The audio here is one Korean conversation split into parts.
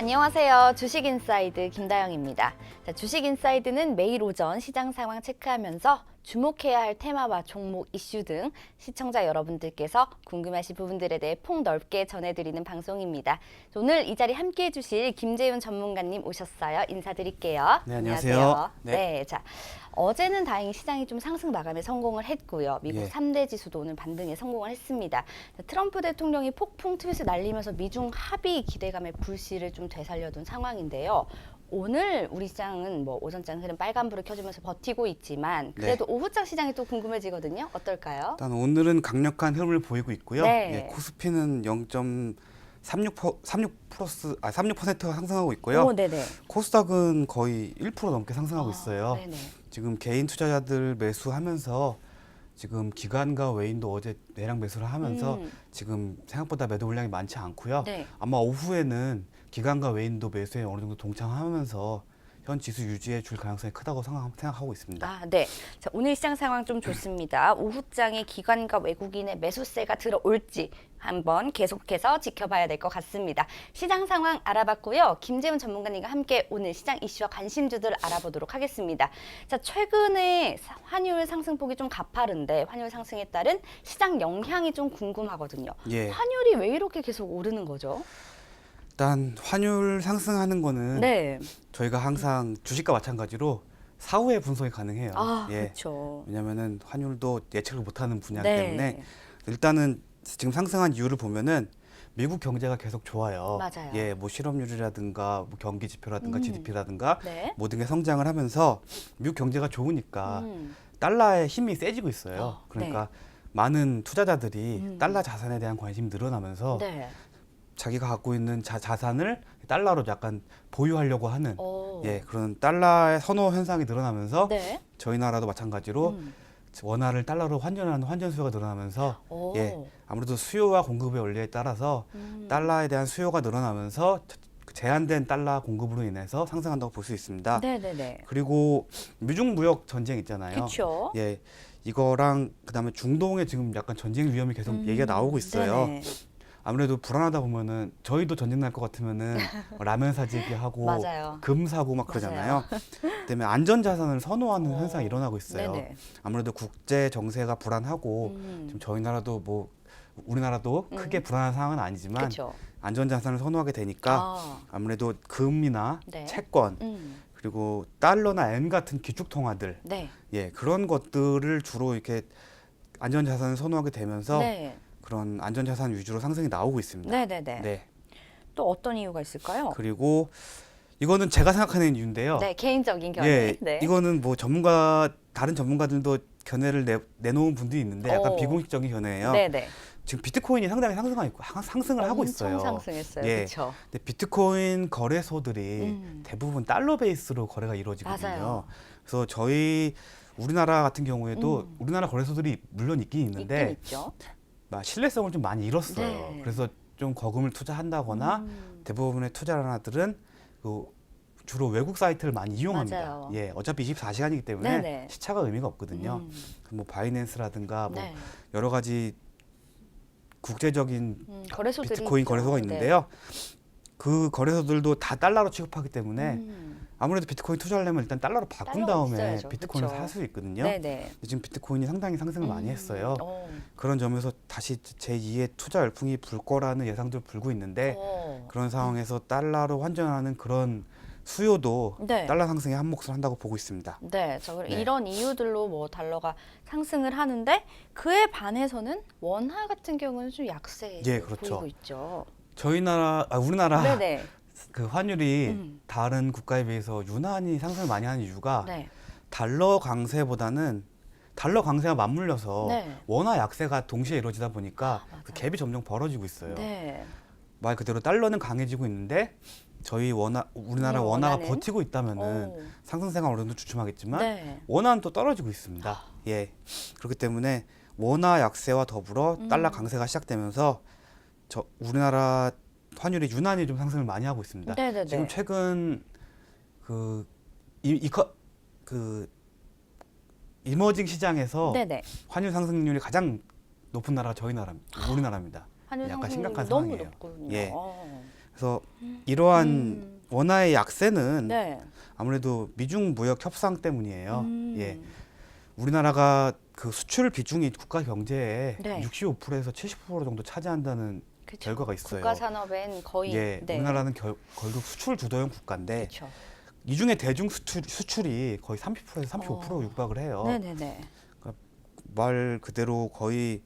안녕하세요. 주식인사이드 김다영입니다. 자, 주식인사이드는 매일 오전 시장 상황 체크하면서 주목해야 할 테마와 종목, 이슈 등 시청자 여러분들께서 궁금하신 부분들에 대해 폭넓게 전해드리는 방송입니다. 오늘 이 자리 함께해 주실 김재훈 전문가님 오셨어요. 인사드릴게요. 네, 안녕하세요. 네, 자, 어제는 다행히 시장이 좀 상승 마감에 성공을 했고요. 미국 3대 지수도 오늘 반등에 성공을 했습니다. 트럼프 대통령이 폭풍 트윗을 날리면서 미중 합의 기대감의 불씨를 좀 되살려둔 상황인데요. 오늘 우리 시장은 뭐 오전장 흐름 빨간불을 켜주면서 버티고 있지만 그래도 오후장 시장이 또 궁금해지거든요. 어떨까요? 일단 오늘은 강력한 흐름을 보이고 있고요. 네. 코스피는 36%가 상승하고 있고요. 오, 네네. 코스닥은 거의 1% 넘게 상승하고 있어요. 네네. 지금 개인 투자자들 매수하면서 지금 기관과 외인도 어제 대량 매수를 하면서 지금 생각보다 매도 물량이 많지 않고요. 네. 아마 오후에는 기관과 외인도 매수에 어느 정도 동참하면서 현 지수 유지해 줄 가능성이 크다고 생각하고 있습니다. 아, 네. 자, 오늘 시장 상황 좀 좋습니다. 오후장에 기관과 외국인의 매수세가 들어올지 한번 계속해서 지켜봐야 될 것 같습니다. 시장 상황 알아봤고요. 김재훈 전문가님과 함께 오늘 시장 이슈와 관심주들 알아보도록 하겠습니다. 자, 최근에 환율 상승폭이 좀 가파른데 환율 상승에 따른 시장 영향이 좀 궁금하거든요. 예. 환율이 왜 이렇게 계속 오르는 거죠? 일단 환율 상승하는 거는 네. 저희가 항상 주식과 마찬가지로 사후에 분석이 가능해요. 아, 그렇죠. 왜냐면은 환율도 예측을 못하는 분야이기 네. 때문에 일단은 지금 상승한 이유를 보면은 미국 경제가 계속 좋아요. 맞아요. 뭐 실업률이라든가 뭐 경기 지표라든가 GDP라든가 네. 모든 게 성장을 하면서 미국 경제가 좋으니까 달러의 힘이 세지고 있어요. 그러니까 많은 투자자들이 달러 자산에 대한 관심이 늘어나면서 네. 자기가 갖고 있는 자산을 달러로 약간 보유하려고 하는 오. 그런 달러의 선호 현상이 늘어나면서 네. 저희 나라도 마찬가지로 원화를 달러로 환전하는 환전 수요가 늘어나면서 오. 아무래도 수요와 공급의 원리에 따라서 달러에 대한 수요가 늘어나면서 제한된 달러 공급으로 인해서 상승한다고 볼 수 있습니다. 네네네. 그리고 미중 무역 전쟁 있잖아요. 그렇죠. 이거랑 그다음에 중동에 지금 약간 전쟁 위험이 계속 얘기가 나오고 있어요. 네네. 아무래도 불안하다 보면은 저희도 전쟁 날 것 같으면은 라면 사재기 하고 맞아요. 금 사고 막 그러잖아요. 그다음에 안전 자산을 선호하는 현상이 일어나고 있어요. 네네. 아무래도 국제 정세가 불안하고 지금 저희 나라도 뭐 우리나라도 크게 불안한 상황은 아니지만 그쵸. 안전 자산을 선호하게 되니까 아무래도 금이나 네. 채권 그리고 달러나 엔 같은 기축 통화들 네. 그런 것들을 주로 이렇게 안전 자산을 선호하게 되면서 네. 그런 안전자산 위주로 상승이 나오고 있습니다. 네네네. 네. 또 어떤 이유가 있을까요? 그리고 이거는 제가 생각하는 이유인데요. 네, 개인적인 견해. 네. 이거는 뭐 다른 전문가들도 견해를 내놓은 분들이 있는데 약간 비공식적인 견해예요. 네네. 지금 비트코인이 상당히 상승을 하고 있어요. 엄청 상승했어요. 그렇죠. 근데 비트코인 거래소들이 대부분 달러 베이스로 거래가 이루어지거든요. 맞아요. 그래서 우리나라 같은 경우에도 우리나라 거래소들이 물론 있긴 있는데 있긴 있죠. 신뢰성을 좀 많이 잃었어요. 네. 그래서 좀 거금을 투자한다거나 대부분의 투자자들은 주로 외국 사이트를 많이 이용합니다. 맞아요. 어차피 24시간이기 때문에 네네. 시차가 의미가 없거든요. 뭐 바이낸스라든가 뭐 네. 여러 가지 국제적인 거래소들이 비트코인 있죠. 거래소가 있는데요. 그 거래소들도 다 달러로 취급하기 때문에 아무래도 비트코인 투자하려면 일단 달러로 바꾼 달러가 다음에 있어야죠. 비트코인을 그쵸. 살 수 있거든요. 네네. 지금 비트코인이 상당히 상승을 많이 했어요. 오. 그런 점에서 다시 제2의 투자 열풍이 불 거라는 예상도 불고 있는데 그런 상황에서 달러로 환전하는 그런 수요도 네. 달러 상승에 한 몫을 한다고 보고 있습니다. 네, 이런 이유들로 뭐 달러가 상승을 하는데 그에 반해서는 원화 같은 경우는 좀 약세 그렇죠. 보이고 있죠. 우리나라 네네. 그 환율이 다른 국가에 비해서 유난히 상승을 많이 하는 이유가 네. 달러 강세가 맞물려서 원화 약세가 동시에 이루어지다 보니까 그 갭이 점점 벌어지고 있어요. 네. 말 그대로 달러는 강해지고 있는데 우리나라 원화가 원화는? 버티고 있다면은 상승세가 어느 정도 주춤하겠지만 네. 원화는 또 떨어지고 있습니다. 그렇기 때문에 원화 약세와 더불어 달러 강세가 시작되면서 우리나라 환율이 유난히 좀 상승을 많이 하고 있습니다. 네네네. 지금 최근 이머징 시장에서 네네. 환율 상승률이 가장 높은 나라가 우리나라입니다. 환율 약간 상승률이 심각한 너무 상황이에요. 높군요. 그래서 이러한 원화의 약세는 네. 아무래도 미중 무역 협상 때문이에요. 음. 예. 우리나라가 그 수출 비중이 국가 경제의 네. 65%에서 70% 정도 차지한다는 그쵸. 결과가 있어요. 국가 산업엔 거의 예, 네. 우리나라는 결국 수출 주도형 국가인데 그렇죠. 이 중에 대중 수출이 거의 30%에서 35% 육박을 해요. 네네네. 말 그대로 거의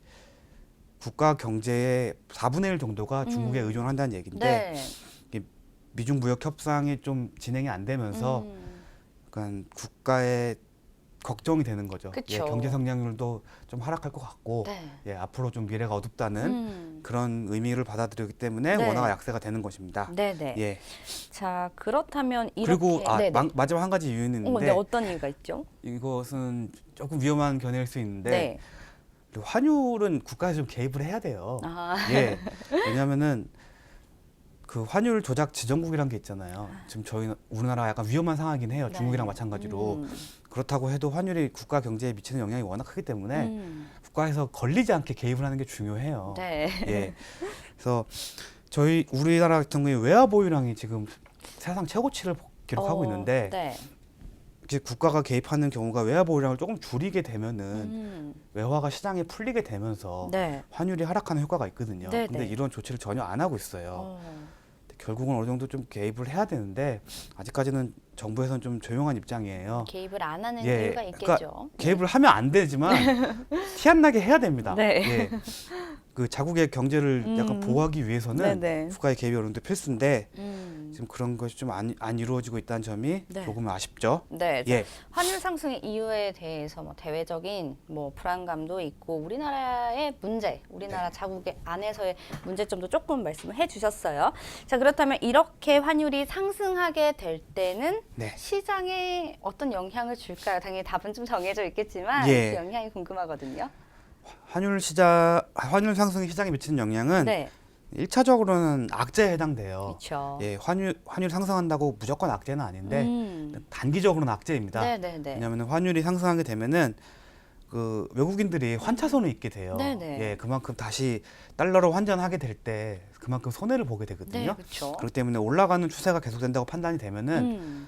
국가 경제의 4분의 1 정도가 중국에 의존한다는 얘기인데 네. 미중 무역 협상이 좀 진행이 안 되면서 약간 국가의 걱정이 되는 거죠. 예, 그쵸. 경제 성장률도 좀 하락할 것 같고 네. 예, 앞으로 좀 미래가 어둡다는 그런 의미를 받아들이기 때문에 네. 원화가 약세가 되는 것입니다. 네네. 예. 자 그렇다면 이렇게 그리고 네네. 마지막 한 가지 이유는 네, 있는데 어떤 이유가 있죠? 이것은 조금 위험한 견해일 수 있는데 네. 환율은 국가에서 좀 개입을 해야 돼요. 아. 예. 왜냐하면은 그 환율 조작 지정국이란 게 있잖아요. 지금 우리나라 약간 위험한 상황이긴 해요. 네. 중국이랑 마찬가지로. 그렇다고 해도 환율이 국가 경제에 미치는 영향이 워낙 크기 때문에 국가에서 걸리지 않게 개입을 하는 게 중요해요. 네. 예. 그래서 우리나라 같은 경우에 외화 보유량이 지금 사상 최고치를 기록하고 있는데 네. 이제 국가가 개입하는 경우가 외화 보유량을 조금 줄이게 되면은 외화가 시장에 풀리게 되면서 네. 환율이 하락하는 효과가 있거든요. 네, 근데 네. 이런 조치를 전혀 안 하고 있어요. 결국은 어느 정도 좀 개입을 해야 되는데 아직까지는 정부에서는 좀 조용한 입장이에요. 개입을 안 하는 예, 이유가 그러니까 있겠죠. 개입을 하면 안 되지만 티 안 나게 해야 됩니다. 네. 예. 그 자국의 경제를 약간 보호하기 위해서는 네네. 국가의 개입이 어느 정도 필수인데 음. 지금 그런 것이 좀 안 이루어지고 있다는 점이 네. 조금 아쉽죠. 네. 예. 환율 상승의 이유에 대해서 뭐 대외적인 뭐 불안감도 있고 우리나라의 문제, 우리나라 자국의 안에서의 문제점도 조금 말씀을 해주셨어요. 자 그렇다면 이렇게 환율이 상승하게 될 때는 네. 시장에 어떤 영향을 줄까요? 당연히 답은 좀 정해져 있겠지만 예. 그 영향이 궁금하거든요. 환율 상승이 시장에 미치는 영향은 네, 1차적으로는 악재에 해당돼요. 그렇죠. 예, 환율 상승한다고 무조건 악재는 아닌데 단기적으로는 악재입니다. 네네네. 왜냐하면 환율이 상승하게 되면은 그 외국인들이 환차손을 입게 돼요. 네네. 예, 그만큼 다시 달러로 환전하게 될 때 그만큼 손해를 보게 네, 되거든요. 그렇죠. 그렇기 때문에 올라가는 추세가 계속된다고 판단이 되면은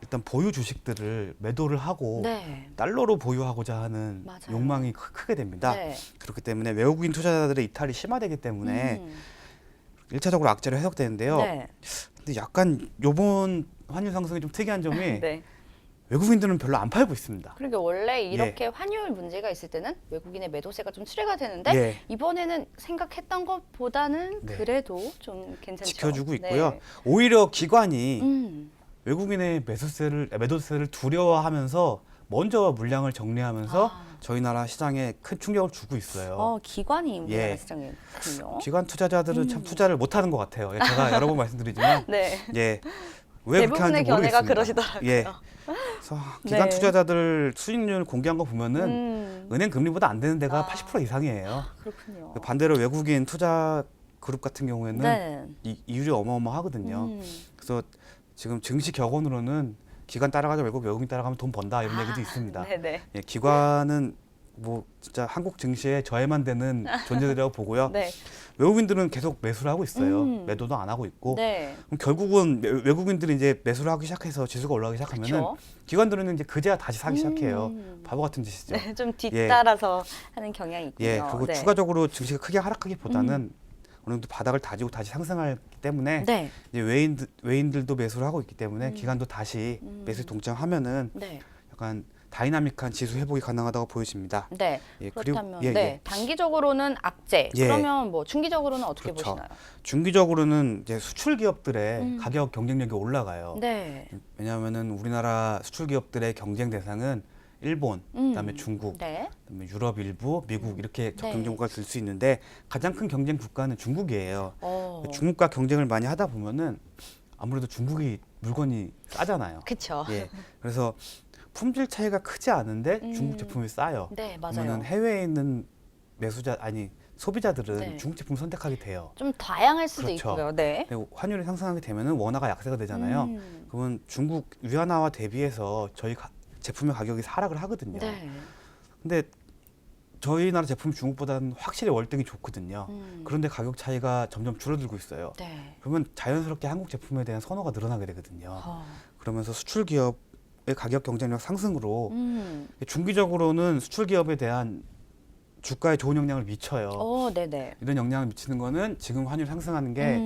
일단 보유 주식들을 매도를 하고 네. 달러로 보유하고자 하는 맞아요. 욕망이 크게 됩니다. 네. 그렇기 때문에 외국인 투자자들의 이탈이 심화되기 때문에 일차적으로 악재로 해석되는데요. 네. 근데 약간 요번 환율 상승이 좀 특이한 점이 네. 외국인들은 별로 안 팔고 있습니다. 그러니까 원래 이렇게 환율 문제가 있을 때는 외국인의 매도세가 좀 출회가 되는데 예. 이번에는 생각했던 것보다는 네. 그래도 좀 괜찮죠. 지켜주고 네. 있고요. 오히려 기관이 음. 외국인의 매도세를 두려워하면서 먼저 물량을 정리하면서 저희 나라 시장에 큰 충격을 주고 있어요. 기관이 우리나라 예. 시장에 있군요. 기관 투자자들은 참 투자를 못하는 것 같아요. 예, 제가 여러 번 말씀드리지만 네. 예, 왜 그렇게 대부분의 하는지 견해가 모르겠습니다. 그러시더라고요. 예. 그래서 기관 네. 투자자들 수익률 공개한 거 보면은 은행 금리보다 안 되는 데가 80% 이상이에요. 그렇군요. 반대로 외국인 투자 그룹 같은 경우에는 네. 이율이 어마어마하거든요. 그래서 지금 증시 격언으로는 기관 따라가자 외국인 따라가면 돈 번다 이런 얘기도 있습니다. 네네. 예, 기관은 뭐 진짜 한국 증시에 저해만 되는 존재들이라고 보고요. 네. 외국인들은 계속 매수를 하고 있어요. 매도도 안 하고 있고. 네. 그럼 결국은 외국인들이 이제 매수를 하기 시작해서 지수가 올라가기 시작하면은 그쵸. 기관들은 이제 그제야 다시 사기 시작해요. 바보 같은 짓이죠. 네, 좀 뒤따라서 하는 경향이 있군요. 예, 그리고 네. 추가적으로 증시가 크게 하락하기보다는 어느 정도 바닥을 다지고 다시 상승하기 때문에 네. 이제 외인들도 매수를 하고 있기 때문에 기관도 다시 매수에 동참하면은 네. 약간 다이나믹한 지수 회복이 가능하다고 보여집니다. 네. 예, 그렇다면 그리고- 예, 네. 예. 단기적으로는 악재. 예. 그러면 뭐 중기적으로는 어떻게 그렇죠. 보시나요? 중기적으로는 이제 수출 기업들의 가격 경쟁력이 올라가요. 네. 왜냐하면은 우리나라 수출 기업들의 경쟁 대상은 일본, 그다음에 중국, 네. 그다음에 유럽 일부, 미국 이렇게 네. 경쟁 국가가 될 수 있는데 가장 큰 경쟁 국가는 중국이에요. 어. 중국과 경쟁을 많이 하다 보면은 아무래도 중국이 물건이 싸잖아요. 그렇죠. 예. 그래서 품질 차이가 크지 않은데 중국 제품이 싸요. 네, 그러면은 맞아요. 해외에 있는 소비자들은 네. 중국 제품 선택하게 돼요. 좀 다양할 수도 그렇죠. 있고요. 네. 근데 환율이 상승하게 되면은 원화가 약세가 되잖아요. 그러면 중국 위안화와 대비해서 저희 제품의 가격이 하락을 하거든요. 네. 근데 저희 나라 제품 중국보다는 확실히 월등히 좋거든요. 음. 그런데 가격 차이가 점점 줄어들고 있어요. 네. 그러면 자연스럽게 한국 제품에 대한 선호가 늘어나게 되거든요. 어. 그러면서 수출 기업의 가격 경쟁력 상승으로 음. 중기적으로는 수출 기업에 대한 주가에 좋은 영향을 미쳐요. 네네. 이런 영향을 미치는 거는 지금 환율 상승하는 게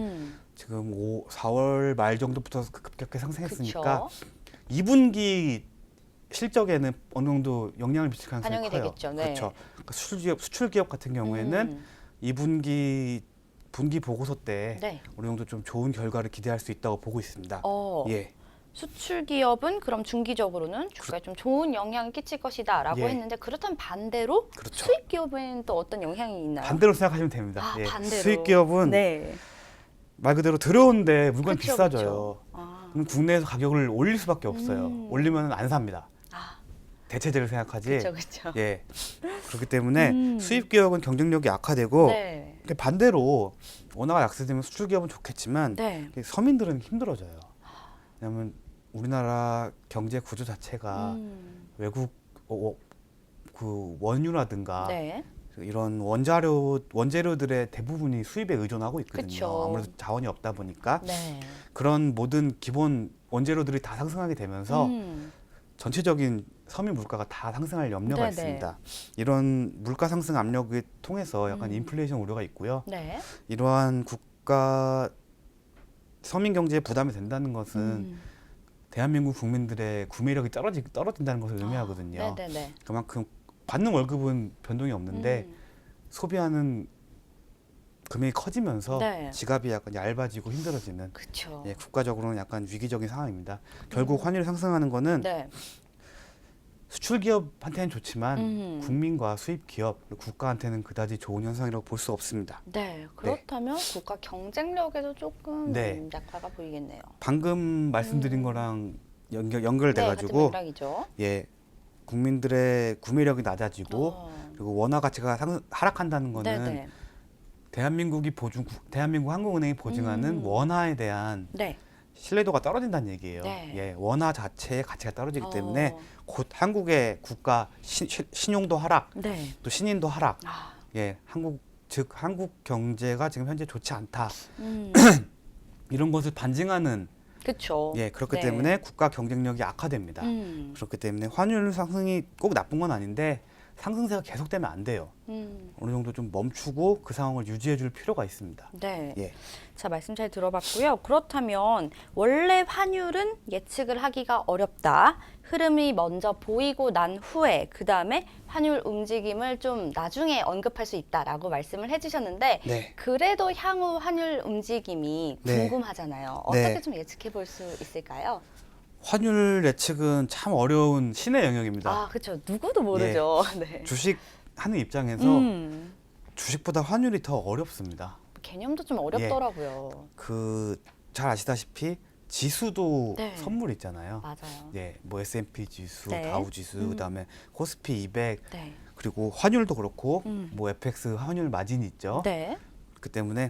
지금 4월 말 정도부터 급격하게 상승했으니까 그쵸. 2분기 실적에는 어느 정도 영향을 미칠 가능성이 반영이 커요. 되겠죠. 네. 그렇죠. 그러니까 수출 기업 같은 경우에는 2분기 분기 보고서 때 네. 어느 정도 좀 좋은 결과를 기대할 수 있다고 보고 있습니다. 예. 수출 기업은 그럼 중기적으로는 주가에 좀 좋은 영향을 끼칠 것이다라고 예. 했는데 그렇다면 반대로 그렇죠. 수입 기업에는 또 어떤 영향이 있나요? 반대로 생각하시면 됩니다. 아, 예. 반대로. 수입 기업은 네. 말 그대로 들어오는데 물건이 그쵸, 비싸져요. 그쵸. 아. 그럼 국내에서 가격을 올릴 수밖에 없어요. 올리면 안 삽니다. 아, 대체제를 생각하지. 그렇죠, 그렇죠. 예. 그렇기 때문에 수입 기업은 경쟁력이 약화되고 네. 근데 반대로 원화가 약세되면 수출 기업은 좋겠지만 네. 서민들은 힘들어져요. 왜냐하면 우리나라 경제 구조 자체가 외국 그 원유라든가 네. 이런 원재료들의 대부분이 수입에 의존하고 있거든요. 그쵸. 아무래도 자원이 없다 보니까 네. 그런 모든 기본 원재료들이 다 상승하게 되면서 음. 전체적인 서민 물가가 다 상승할 염려가 네네. 있습니다. 이런 물가 상승 압력을 통해서 약간 인플레이션 우려가 있고요. 네. 이러한 국가 서민 경제에 부담이 된다는 것은 대한민국 국민들의 구매력이 떨어진다는 것을 의미하거든요. 네네네. 그만큼 받는 월급은 변동이 없는데 소비하는 금액이 커지면서 네. 지갑이 약간 얇아지고 힘들어지는 그렇죠. 예, 국가적으로는 약간 위기적인 상황입니다. 결국 환율이 상승하는 거는 네. 수출 기업한테는 좋지만 음. 국민과 수입 기업, 그리고 국가한테는 그다지 좋은 현상이라고 볼 수 없습니다. 네. 그렇다면 국가 경쟁력에도 조금 네. 약화가 보이겠네요. 방금 말씀드린 거랑 연결돼 네, 가지고 같은 맥락이죠. 예, 국민들의 구매력이 낮아지고 그리고 원화 가치가 하락한다는 거는 네네. 대한민국 항공은행이 보증하는 원화에 대한 네. 신뢰도가 떨어진다는 얘기예요. 네. 예, 원화 자체의 가치가 떨어지기 때문에 곧 한국의 국가 신용도 하락, 네. 또 신인도 하락. 아. 예, 한국 경제가 지금 현재 좋지 않다. 이런 것을 반증하는 그렇죠. 예, 그렇기 네. 때문에 국가 경쟁력이 악화됩니다. 그렇기 때문에 환율 상승이 꼭 나쁜 건 아닌데 상승세가 계속되면 안 돼요. 어느 정도 좀 멈추고 그 상황을 유지해 줄 필요가 있습니다. 네. 예. 자, 말씀 잘 들어봤고요. 그렇다면 원래 환율은 예측을 하기가 어렵다. 흐름이 먼저 보이고 난 후에 그다음에 환율 움직임을 좀 나중에 언급할 수 있다라고 말씀을 해주셨는데 네. 그래도 향후 환율 움직임이 네. 궁금하잖아요. 네. 어떻게 좀 예측해 볼 수 있을까요? 환율 예측은 참 어려운 신의 영역입니다. 아, 그렇죠. 누구도 모르죠. 네. 주식 하는 입장에서 주식보다 환율이 더 어렵습니다. 개념도 좀 어렵더라고요. 그 잘 아시다시피 지수도 네. 선물 있잖아요. 맞아요. 예, 뭐 S&P 지수, 네. 다우 지수, 그다음에 코스피 200, 네. 그리고 환율도 그렇고 뭐 FX 환율 마진이 있죠. 네. 그 때문에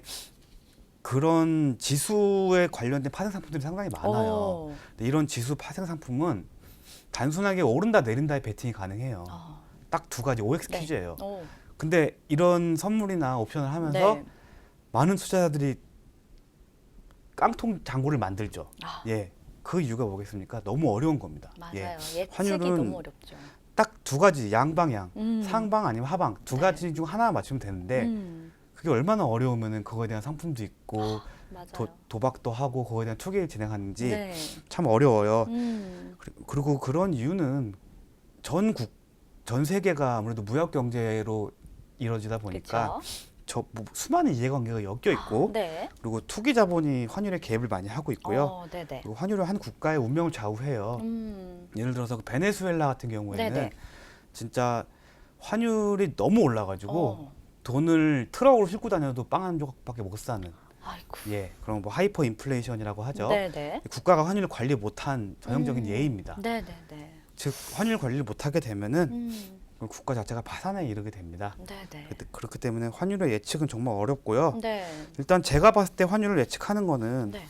그런 지수에 관련된 파생 상품들이 상당히 많아요. 오. 근데 이런 지수 파생 상품은 단순하게 오른다 내린다의 베팅이 가능해요. 딱 두 가지 OX 네. 퀴즈예요. 오. 근데 이런 선물이나 옵션을 하면서 네. 많은 투자자들이 깡통 잔고를 만들죠. 아. 예, 그 이유가 뭐겠습니까? 너무 어려운 겁니다. 맞아요. 예, 예측이 환율은 너무 어렵죠. 딱 두 가지 양방향, 상방 아니면 하방 두 네. 가지 중 하나 맞추면 되는데 그게 얼마나 어려우면은 그거에 대한 상품도 있고 맞아요. 도박도 하고 그거에 대한 투기를 진행하는지 네. 참 어려워요. 음. 그리고 그런 이유는 전 세계가 아무래도 무역 경제로 이루어지다 보니까 그쵸? 뭐 수많은 이해관계가 엮여 있고 네. 그리고 투기 자본이 환율에 개입을 많이 하고 있고요. 네네. 그리고 환율은 한 국가의 운명을 좌우해요. 예를 들어서 그 베네수엘라 같은 경우에는 네네. 진짜 환율이 너무 올라가지고 어. 돈을 트럭으로 싣고 다녀도 빵 한 조각밖에 못 사는 아이고. 예 그런 뭐 하이퍼 인플레이션이라고 하죠. 네네. 국가가 환율을 관리 못한 전형적인 예입니다. 네네네. 즉 환율 관리를 못하게 되면은 국가 자체가 파산에 이르게 됩니다. 네네. 그렇기 때문에 환율의 예측은 정말 어렵고요. 네. 일단 제가 봤을 때 환율을 예측하는 거는 네.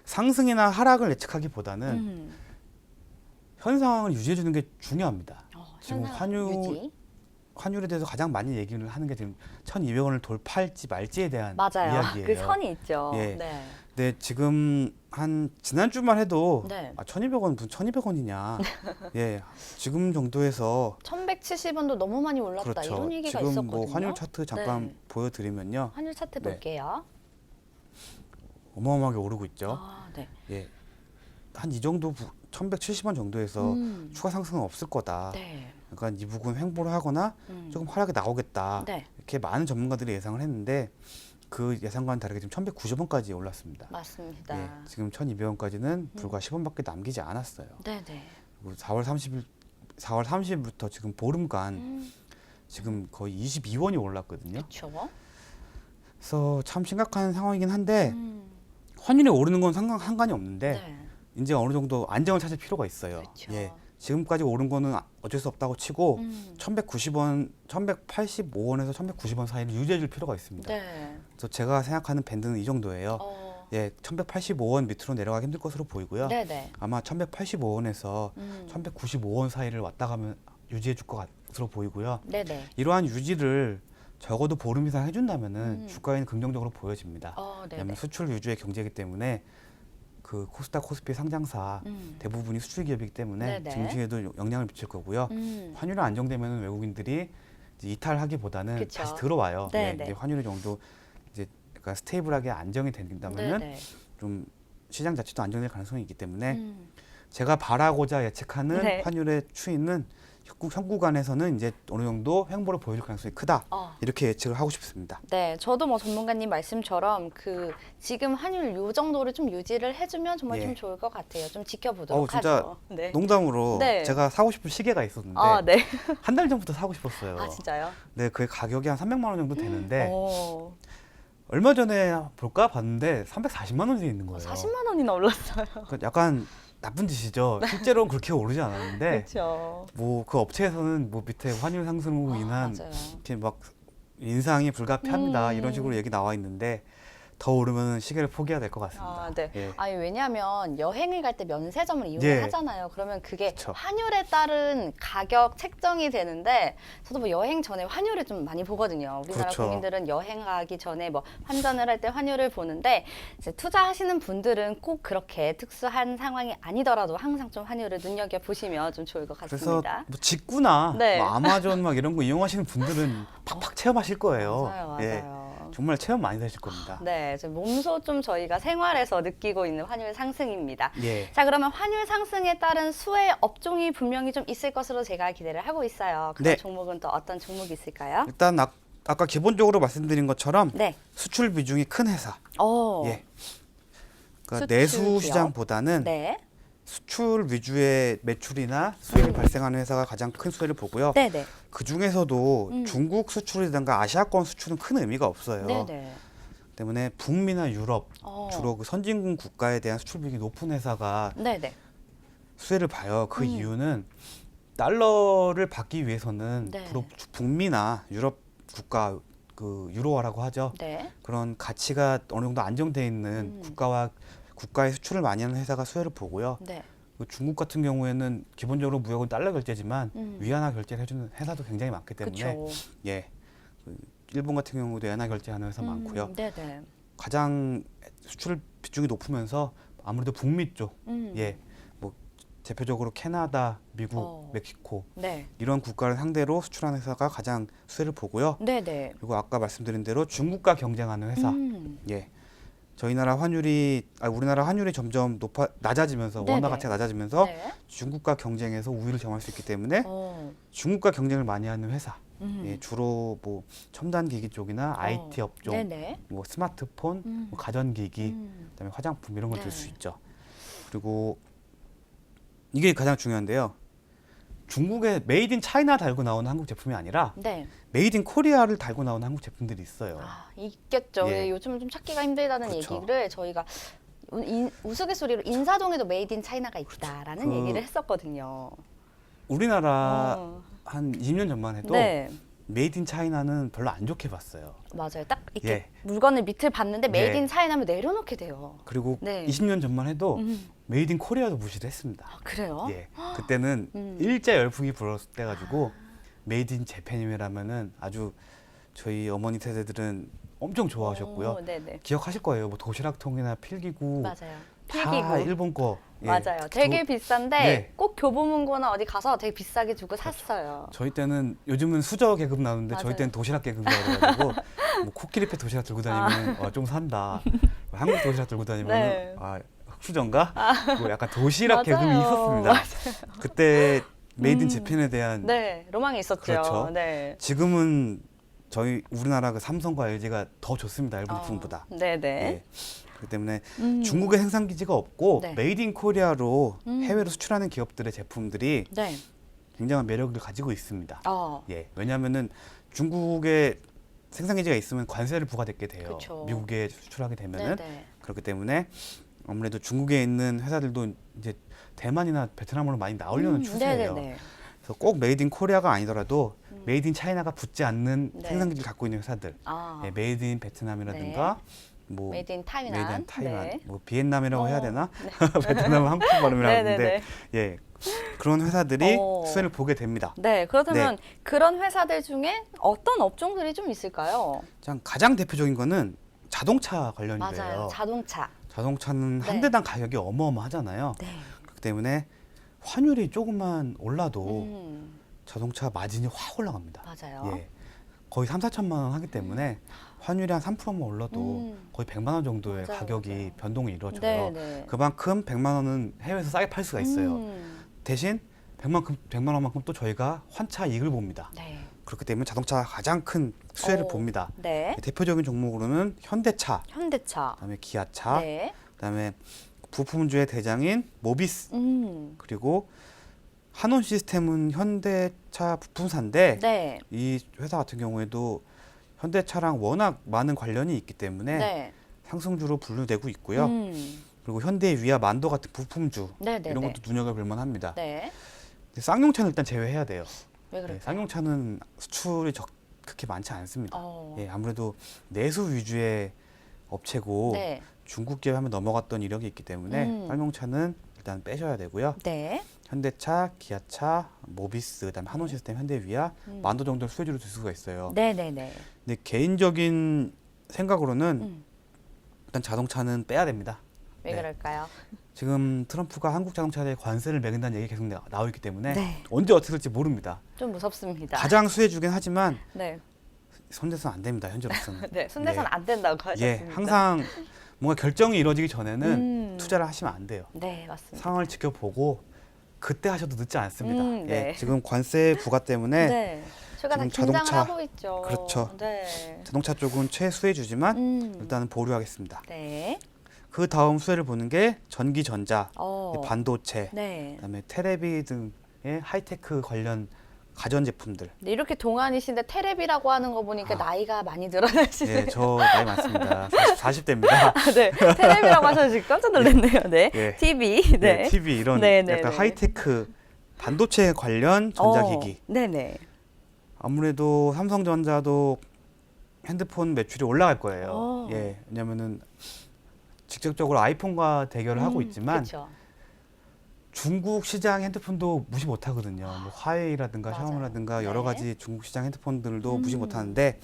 상승이나 하락을 예측하기보다는 음. 현 상황을 유지해 주는 게 중요합니다. 지금 현상 유지. 환율에 대해서 가장 많이 얘기를 하는 게 지금 1,200원을 돌파할지 말지에 대한 맞아요. 이야기예요. 그 선이 있죠. 예. 네. 네, 지금 한 지난주만 해도 네. 1,200원 무슨 1,200원이냐. 예. 지금 정도에서 1,170원도 너무 많이 올랐다. 그렇죠. 이런 얘기가 지금 있었거든요. 뭐 환율 차트 잠깐 네. 보여드리면요. 환율 차트 네. 볼게요. 어마어마하게 오르고 있죠. 아, 네. 예. 한 이 정도 1,170원 정도에서 추가 상승은 없을 거다. 네. 그러니까 이 부분 횡보를 하거나 조금 하락이 나오겠다. 네. 이렇게 많은 전문가들이 예상을 했는데 그 예상과는 다르게 지금 1,190원까지 올랐습니다. 맞습니다. 예, 지금 1,200원까지는 불과 10원밖에 남기지 않았어요. 네, 네. 그리고 4월 30일부터 지금 보름간 지금 거의 22원이 올랐거든요. 그렇죠. 그래서 참 심각한 상황이긴 한데 환율이 오르는 건 상관이 없는데 네. 이제 어느 정도 안정을 찾을 필요가 있어요. 그렇죠. 예. 지금까지 오른 거는 어쩔 수 없다고 치고 1,190원, 1,185원에서 1,190원 사이를 유지해 줄 필요가 있습니다. 네. 그래서 제가 생각하는 밴드는 이 정도예요. 예, 1,185원 밑으로 내려가기 힘들 것으로 보이고요. 네, 네. 아마 1,185원에서 1,195원 사이를 왔다 가면 유지해 줄 것으로 보이고요. 네, 네. 이러한 유지를 적어도 보름 이상 해준다면은 주가에는 긍정적으로 보여집니다. 네, 왜냐하면 네. 수출 위주의 경제이기 때문에 그 코스닥 코스피 상장사 대부분이 수출 기업이기 때문에 네네. 증시에도 영향을 미칠 거고요. 환율이 안정되면 외국인들이 이제 이탈하기보다는 그쵸. 다시 들어와요. 네네. 예, 이제 환율이 정도 이제 약간 스테이블하게 안정이 된다면은 네, 네. 좀 시장 자체도 안정될 가능성이 있기 때문에 제가 바라고자 예측하는 네. 환율의 추이는 현 구간에서는 이제 어느 정도 횡보를 보여줄 가능성이 크다. 이렇게 예측을 하고 싶습니다. 네, 저도 뭐 전문가님 말씀처럼 그 지금 환율 요 정도를 좀 유지를 해주면 정말 예. 좀 좋을 것 같아요. 좀 지켜보도록 진짜 하죠. 네. 농담으로 네. 제가 사고 싶은 시계가 있었는데 네. 한 달 전부터 사고 싶었어요. 아, 진짜요? 네, 그 가격이 한 300만 원 정도 되는데 오, 얼마 전에 볼까 봤는데 340만 원이 있는 거예요. 40만 원이나 올랐어요. 그 약간 나쁜 짓이죠. 실제로는 그렇게 오르지 않았는데 그렇죠. 뭐 그 업체에서는 뭐 밑에 환율 상승으로 인한 맞아요. 이렇게 막 인상이 불가피합니다. 이런 식으로 얘기 나와 있는데 더 오르면 시계를 포기해야 될 것 같습니다. 네. 예. 아니 왜냐하면 여행을 갈 때 면세점을 이용을 예. 하잖아요. 그러면 그게 그쵸. 환율에 따른 가격 책정이 되는데 저도 뭐 여행 전에 환율을 좀 많이 보거든요. 우리나라 그렇죠. 국민들은 여행 가기 전에 뭐 환전을 할 때 환율을 보는데 이제 투자하시는 분들은 꼭 그렇게 특수한 상황이 아니더라도 항상 좀 환율을 눈여겨 보시면 좀 좋을 것 그래서 같습니다. 뭐 직구나 네. 뭐 아마존 막 이런 거 이용하시는 분들은 팍팍 체험하실 거예요. 맞아요, 예. 맞아요. 정말 체험 많이 되실 겁니다. 네, 이제 몸소 좀 저희가 생활에서 느끼고 있는 환율 상승입니다. 예. 자, 그러면 환율 상승에 따른 수혜 업종이 분명히 좀 있을 것으로 제가 기대를 하고 있어요. 그런 네. 종목은 또 어떤 종목이 있을까요? 일단 아까 기본적으로 말씀드린 것처럼 네. 수출 비중이 큰 회사. 예. 그러니까 수출 내수 기업. 시장보다는 네. 수출 위주의 매출이나 수익이 발생하는 회사가 가장 큰 수혜를 보고요. 네네. 그 중에서도 중국 수출이든가 아시아권 수출은 큰 의미가 없어요. 네네. 때문에 북미나 유럽 어. 주로 그 선진국 국가에 대한 수출 비중이 높은 회사가 네네. 수혜를 봐요. 그 이유는 달러를 받기 위해서는 네. 주로 북미나 유럽 국가 그 유로화라고 하죠. 네. 그런 가치가 어느 정도 안정돼 있는 국가의 수출을 많이 하는 회사가 수혜를 보고요. 네. 그 중국 같은 경우에는 기본적으로 무역은 달러 결제지만 위안화 결제를 해주는 회사도 굉장히 많기 때문에 그렇죠. 예, 그 일본 같은 경우도 엔화 결제하는 회사 많고요. 네네. 가장 수출 비중이 높으면서 아무래도 북미 쪽, 예, 뭐 대표적으로 캐나다, 미국, 멕시코 네. 이런 국가를 상대로 수출하는 회사가 가장 수혜를 보고요. 네네. 그리고 아까 말씀드린 대로 중국과 경쟁하는 회사, 예, 우리나라 환율이 점점 낮아지면서 네네. 원화 가치가 낮아지면서 네. 중국과 경쟁해서 우위를 점할 수 있기 때문에 어. 중국과 경쟁을 많이 하는 회사, 예, 주로 뭐 첨단 기기 쪽이나 IT 업종, 네네. 뭐 스마트폰, 뭐 가전기기, 그다음에 화장품 이런 걸 들 수 네. 있죠. 그리고 이게 가장 중요한데요. 중국의 메이드 인 차이나 달고 나오는 한국 제품이 아니라 네. 메이드 인 코리아를 달고 나오는 한국 제품들이 있어요. 있겠죠. 예. 예, 요즘은 좀 찾기가 힘들다는 그쵸. 얘기를 저희가 우스갯소리로 인사동에도 메이드 인 차이나가 있다라는 그 얘기를 했었거든요. 우리나라 어. 한 20년 전만 해도 네. 메이드 인 차이나는 별로 안 좋게 봤어요. 맞아요. 딱 이렇게 예. 물건을 밑을 봤는데 메이드 예. 인 차이나면 내려놓게 돼요. 그리고 네. 20년 전만 해도 메이드 인 코리아도 무시를 했습니다. 그래요? 예. 그때는 일제 열풍이 불었을 때 가지고 메이드 인 재팬이라면은 아주 저희 어머니 세대들은 엄청 좋아하셨고요. 오, 네네. 기억하실 거예요. 뭐 도시락통이나 필기구 맞아요. 다 필기구. 일본 거. 예. 맞아요. 되게 비싼데 네. 꼭 교보문고나 어디 가서 되게 비싸게 주고 샀어요. 저희 때는 요즘은 수저 계급 나오는데 저희 맞아요. 때는 도시락 계급이라고 해가지고 뭐 코끼리패 도시락 들고 다니면 좀 산다. 한국 도시락 들고 다니면 네. 흑수저인가? 뭐 약간 도시락 계급이 맞아요. 있었습니다. 그때 메이드 인 음. 재팬에 대한 네, 로망이 있었죠. 그렇죠. 네. 지금은 저희 우리나라 그 삼성과 LG가 더 좋습니다. 일본 제품보다. 네네. 예. 그렇기 때문에 음. 중국에 생산 기지가 없고 네. 메이드 인 코리아로 음. 해외로 수출하는 기업들의 제품들이 네. 굉장한 매력을 가지고 있습니다. 어. 예. 왜냐하면은 중국에 생산 기지가 있으면 관세를 부과받게 돼요. 그쵸. 미국에 수출하게 되면은 네네. 그렇기 때문에 아무래도 중국에 있는 회사들도 이제 대만이나 베트남으로 많이 나오려는 추세예요. 네네네. 그래서 꼭 메이드 인 코리아가 아니더라도 메이드 인 차이나가 붙지 않는 네. 생산 기지를 갖고 있는 회사들, 아. 예, 메이드 인 베트남이라든가 뭐 메이드 인 타이완. 메이드 인 타이완, 네. 뭐 비엔남이라고 해야 어, 되나? 베트남은 한국 발음이라 하는데 네네네. 예 그런 회사들이 어. 수혜를 보게 됩니다. 네, 그렇다면 그런 회사들 중에 어떤 업종들이 좀 있을까요? 가장 대표적인 거는 자동차 관련이에요. 맞아요. 자동차. 자동차는 한 네. 대당 가격이 어마어마하잖아요. 네. 그렇기 때문에 환율이 조금만 올라도 음, 자동차 마진이 확 올라갑니다. 맞아요. 예. 거의 3, 4천만 원 하기 때문에 환율이 한 3%만 올라도 음. 거의 100만 원 정도의 맞아요, 가격이 맞아요. 변동이 이루어져요. 네네. 그만큼 100만 원은 해외에서 싸게 팔 수가 있어요. 대신 100만 원만큼 또 저희가 환차 이익을 봅니다. 네. 그렇기 때문에 자동차 가장 큰 수혜를 봅니다. 네. 대표적인 종목으로는 현대차, 현대차. 그다음에 기아차, 네. 그다음에 부품주의 대장인 모비스, 그리고 한원 시스템은 현대차 부품사인데 네. 이 회사 같은 경우에도 현대차랑 워낙 많은 관련이 있기 때문에 네. 상승주로 분류되고 있고요. 음. 그리고 현대, 위아, 만도 같은 부품주 네네네. 이런 것도 눈여겨볼 만합니다. 네. 근데 쌍용차는 일단 제외해야 돼요. 왜 네, 그럴까요? 쌍용차는 수출이 그렇게 많지 않습니다. 어. 예, 아무래도 내수 위주의 업체고 네. 중국 기업에 한번 넘어갔던 이력이 있기 때문에 쌍용차는 일단 빼셔야 되고요. 네. 현대차, 기아차, 모비스, 그다음에 한원 시스템, 현대, 위아, 만도 정도를 수혜주로 들 수가 있어요. 네네네. 근데 개인적인 생각으로는 음. 일단 자동차는 빼야 됩니다. 왜 네. 그럴까요? 지금 트럼프가 한국 자동차에 대해 관세를 매긴다는 얘기 계속 나오고 있기 때문에 네. 언제 어떻게 될지 모릅니다. 좀 무섭습니다. 가장 수혜주긴 하지만 네. 손대서는 안 됩니다. 현재로서는. 네. 손대선 네. 안 된다고 예, 하셨습니다. 항상 뭔가 결정이 이루어지기 전에는 음. 투자를 하시면 안 돼요. 네, 맞습니다. 상황을 지켜보고 그때 하셔도 늦지 않습니다. 네. 예, 지금 관세 부과 때문에 네. 저희가 다 지금 긴장을 자동차- 하고 있죠. 그렇죠. 네. 자동차 쪽은 최수혜주지만 음. 일단은 보류하겠습니다. 네. 그 다음 수혜를 보는 게 전기 전자, 어. 반도체, 네. 그다음에 테레비 등의 하이테크 관련 가전 제품들. 네, 이렇게 동안이신데 테레비라고 하는 거 보니까 아. 나이가 많이 늘어나시네요. 예, 저 나이 많습니다. 40대입니다. 네. 테레비라고 하셔서 지금 깜짝 놀랐네요. 네. 예. TV. 네. 네, TV 이런 네, 네, 약간 네. 하이테크 반도체 관련 전자기기. 네네. 아무래도 삼성전자도 핸드폰 매출이 올라갈 거예요. 어. 예, 왜냐면은 직접적으로 아이폰과 대결을 하고 있지만 그렇죠. 중국 시장 핸드폰도 무시 못 하거든요. 뭐 화웨이라든가 맞아요. 샤오미라든가 여러 네. 가지 중국 시장 핸드폰들도 무시 못 하는데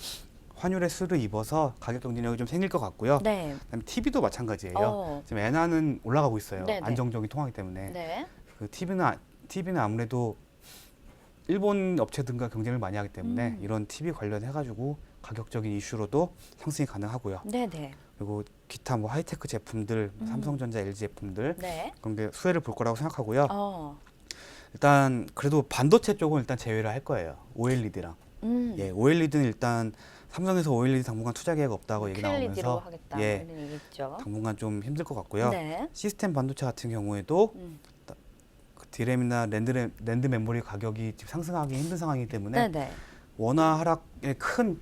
환율의 수를 입어서 가격 경쟁력이 좀 생길 것 같고요. 네. 그다음에 TV도 마찬가지예요. 어. 지금 엔화는 올라가고 있어요. 네네. 안정적인 통화기 때문에. 네. 그 TV는 아무래도 일본 업체들과 경쟁을 많이 하기 때문에 이런 TV 관련해 가지고 가격적인 이슈로도 상승이 가능하고요. 네네. 그리고 기타 뭐 하이테크 제품들, 삼성전자, LG 제품들 네. 그런 게 수혜를 볼 거라고 생각하고요. 어. 일단 그래도 반도체 쪽은 일단 제외를 할 거예요. OLED랑. 예, OLED는 일단 삼성에서 OLED 당분간 투자 계획 없다고 얘기 QLED로 나오면서 하겠다. 예, 이런 얘기죠. 당분간 좀 힘들 것 같고요. 네. 시스템 반도체 같은 경우에도 그 디램이나 랜드 메모리 가격이 지금 상승하기 힘든 상황이기 때문에 네네. 원화 하락에 큰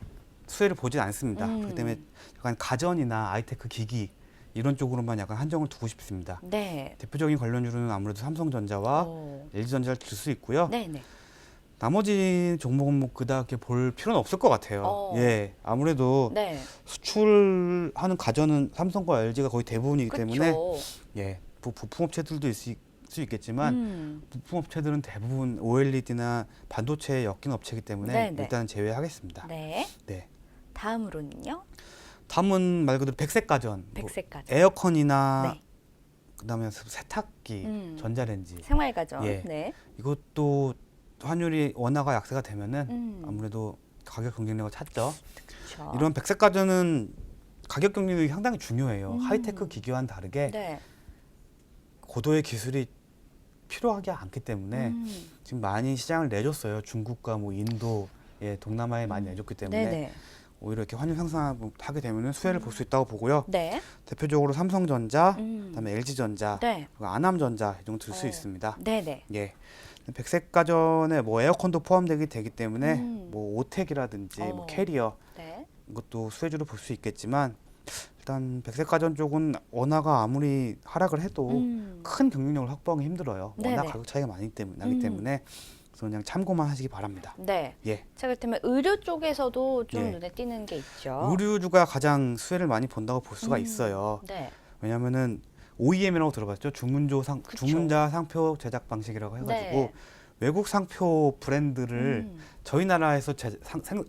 수혜를 보진 않습니다. 음. 그렇기 때문에 약간 가전이나 아이테크 기기 이런 쪽으로만 약간 한정을 두고 싶습니다. 네. 대표적인 관련주로는 아무래도 삼성전자와 오. LG전자를 들 수 있고요. 네네. 나머지 종목은 뭐 그닥 볼 필요는 없을 것 같아요. 어. 예, 아무래도 네. 수출하는 가전은 삼성과 LG가 거의 대부분이기 때문에 그렇죠. 예, 부품업체들도 수 있겠지만 부품 업체들은 대부분 OLED나 반도체에 엮인 업체이기 때문에 네네. 일단은 제외하겠습니다. 네. 네. 다음으로는요. 다음은 말 그대로 백색 가전, 백색가전. 에어컨이나 네. 그다음에 세탁기, 전자레인지 생활가전. 예. 네. 이것도 환율이 원화가 약세가 되면은 아무래도 가격 경쟁력을 찾죠. 그렇죠. 이런 백색 가전은 가격 경쟁력이 상당히 중요해요. 음. 하이테크 기기와는 다르게 네. 고도의 기술이 필요하지 않기 때문에 지금 많이 시장을 내줬어요. 중국과 뭐 인도에 동남아에 많이 내줬기 때문에 네네. 오히려 이렇게 환율 상승하게 되면 수혜를 볼 수 있다고 보고요. 네. 대표적으로 삼성전자, 음. 그다음에 LG전자, 네. 그리고 아남전자 이 정도 들 수 어. 있습니다. 네네. 예. 백색 가전에 뭐 에어컨도 포함되기 때문에 음. 뭐 오텍이라든지 뭐 어. 캐리어 네. 이것도 수혜주로 볼 수 있겠지만 일단 백색 가전 쪽은 원화가 아무리 하락을 해도 큰 경쟁력을 확보하기 힘들어요. 워낙 네네. 가격 차이가 나기 때문에 그래서 그냥 참고만 하시기 바랍니다. 네. 예. 자, 그렇다면 의류 쪽에서도 좀 예. 눈에 띄는 게 있죠. 의류주가 가장 수혜를 많이 본다고 볼 수가 있어요. 네. 왜냐하면은 OEM이라고 들어봤죠. 그쵸. 주문자 상표 제작 방식이라고 해가지고 네. 외국 상표 브랜드를 저희 나라에서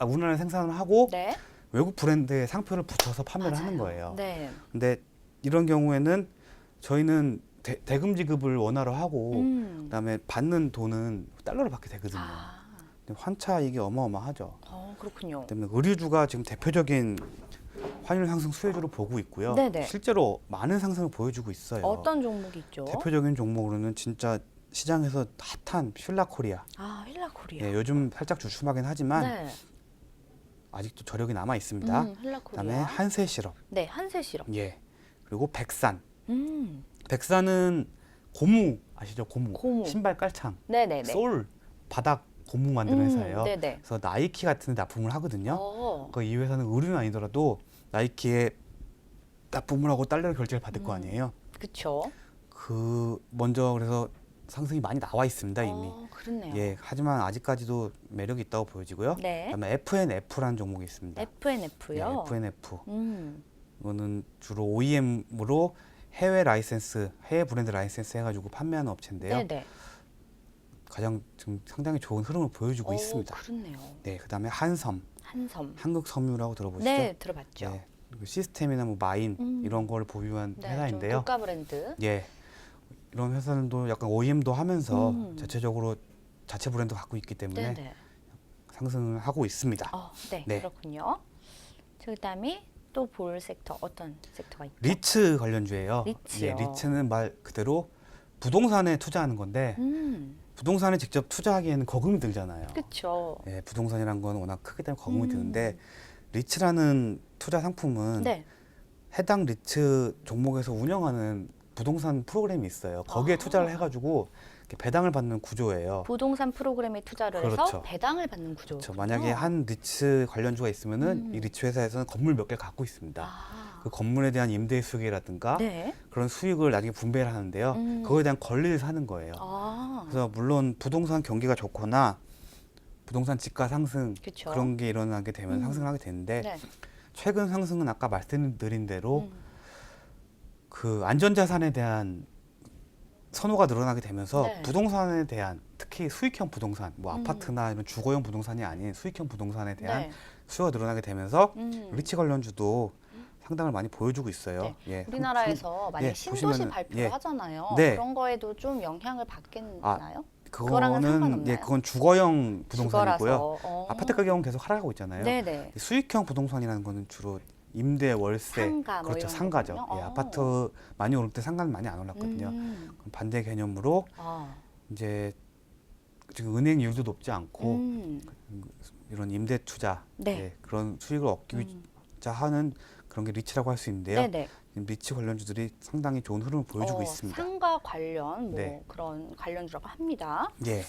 우리나라에 생산을 하고 네. 외국 브랜드에 상표를 붙여서 판매를 하는 맞아요. 거예요. 네. 근데 이런 경우에는 저희는 대금 지급을 원화로 하고 그다음에 받는 돈은 달러로 받게 되거든요. 아, 근데 환차 이게 어마어마하죠. 그렇군요. 때문에 의류주가 지금 대표적인 환율 상승 수혜주로 보고 있고요. 네네. 실제로 많은 상승을 보여주고 있어요. 어떤 종목이 있죠? 대표적인 종목으로는 진짜 시장에서 핫한 휠라코리아. 아, 휠라코리아. 예, 요즘 살짝 주춤하긴 하지만 네. 아직도 저력이 남아 있습니다. 휠라코리아. 그다음에 한세시럽. 네, 한세시럽. 예. 그리고 백산. 음. 백산은 고무 아시죠? 고무. 고무. 신발 깔창. 네네네. 솔 바닥 고무 만드는 회사예요. 네네. 그래서 나이키 같은 데 납품을 하거든요. 어. 이 회사는 의류는 아니더라도 나이키에 납품을 하고 달러 결제를 받을 거 아니에요. 그쵸. 먼저 그래서 상승이 많이 나와 있습니다 이미. 그렇네요. 예, 하지만 아직까지도 매력이 있다고 보여지고요. 네. 그다음에 FNF라는 종목이 있습니다. FNF요. 예, FNF. 음. 이거는 주로 OEM으로 해외 라이센스, 해외 브랜드 라이센스 해가지고 판매하는 업체인데요. 네네. 가장 지금 상당히 좋은 흐름을 보여주고 있습니다. 그렇네요. 네, 그다음에 한섬, 한섬. 한국섬유라고 들어보시죠? 네, 들어봤죠. 네, 그리고 시스템이나 뭐 마인 이런 걸 보유한 네, 회사인데요. 좀 고가 브랜드. 예, 이런 회사들도 약간 OEM도 하면서 자체적으로 자체 브랜드 갖고 있기 때문에 네네. 상승을 하고 있습니다. 네, 네. 그렇군요. 그다음에 또 볼 섹터 어떤 섹터가 있죠? 리츠 관련주예요. 리츠요. 예, 리츠는 말 그대로 부동산에 투자하는 건데 부동산에 직접 투자하기에는 거금이 들잖아요. 그렇죠. 예, 부동산이란 건 워낙 크기 때문에 거금이 드는데 리츠라는 투자 상품은 네. 해당 리츠 종목에서 운영하는 부동산 프로그램이 있어요. 거기에 투자를 해가지고 이렇게 배당을 받는 구조예요. 부동산 프로그램에 투자를 해서 그렇죠. 배당을 받는 구조. 그렇죠. 만약에 한 리츠 관련주가 있으면은 이 리츠 회사에서는 건물 몇 개 갖고 있습니다. 그 건물에 대한 임대 수익이라든가 네. 그런 수익을 나중에 분배를 하는데요. 그거에 대한 권리를 사는 거예요. 그래서 물론 부동산 경기가 좋거나 부동산 지가 상승 그쵸. 그런 게 일어나게 되면 상승을 하게 되는데 네. 최근 상승은 아까 말씀드린 대로 그 안전자산에 대한 선호가 늘어나게 되면서 네. 부동산에 대한 특히 수익형 부동산, 뭐 아파트나 이런 주거용 부동산이 아닌 수익형 부동산에 대한 네. 수요가 늘어나게 되면서 리츠 관련주도 상당을 많이 보여주고 있어요. 네. 예, 우리나라에서 만약 예, 신도시 보시면은, 발표를 예. 하잖아요. 네. 그런 거에도 좀 영향을 받겠나요? 그거는 그거랑은 상관없나요? 예, 그건 주거용 부동산이고요. 주거라서. 아파트 가격은 계속 하락하고 있잖아요. 네네. 수익형 부동산이라는 거는 주로 임대, 월세, 상가 뭐 그렇죠, 이런 상가죠. 거군요. 예, 아파트 많이 오를 때 상가는 많이 안 올랐거든요. 그럼 반대 개념으로 이제 지금 은행 이율도 높지 않고 이런 임대 투자 네. 예, 그런 수익을 얻기자 하는 그런 게 리츠라고 할 수 있는데요. 네네. 리츠 관련주들이 상당히 좋은 흐름을 보여주고 있습니다. 상가 관련 뭐 네. 그런 관련주라고 합니다. 예.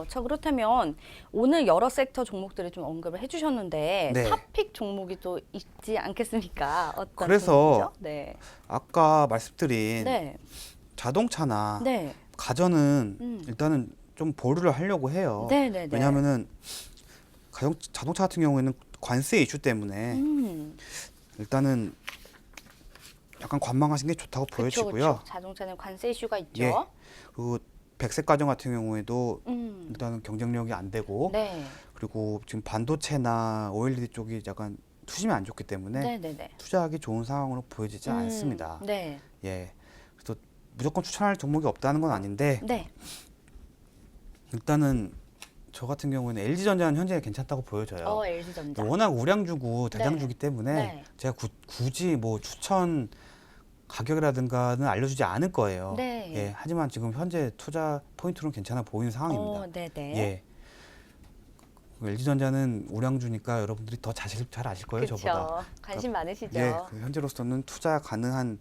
자 그렇다면 오늘 여러 섹터 종목들을 좀 언급을 해주셨는데 네. 탑픽 종목이 또 있지 않겠습니까? 어떤 그래서 종목이죠? 네. 아까 말씀드린 네. 자동차나 네. 가전은 일단은 좀 보류를 하려고 해요. 네네네. 왜냐하면은 자동차 같은 경우에는 관세 이슈 때문에 일단은 약간 관망하시는 게 좋다고 보여지고요. 그쵸. 자동차는 관세 이슈가 있죠. 예. 그리고 백색 가전 같은 경우에도 음. 일단은 경쟁력이 안 되고 네. 그리고 지금 반도체나 OLED 쪽이 약간 투심이 안 좋기 때문에 네네네. 투자하기 좋은 상황으로 보여지지 않습니다. 네. 예. 그래서 무조건 추천할 종목이 없다는 건 아닌데 네. 일단은 저 같은 경우에는 LG전자는 현재 괜찮다고 보여져요. LG전자. 워낙 우량주고 네. 대장주기 때문에 네. 제가 굳이 뭐 추천 가격이라든가는 알려주지 않을 거예요. 네. 예. 하지만 지금 현재 투자 포인트로는 괜찮아 보이는 상황입니다. 네네. 예. LG전자는 우량주니까 여러분들이 더 잘 아실 거예요, 그쵸. 저보다. 관심 많으시죠. 예, 그 현재로서는 투자 가능한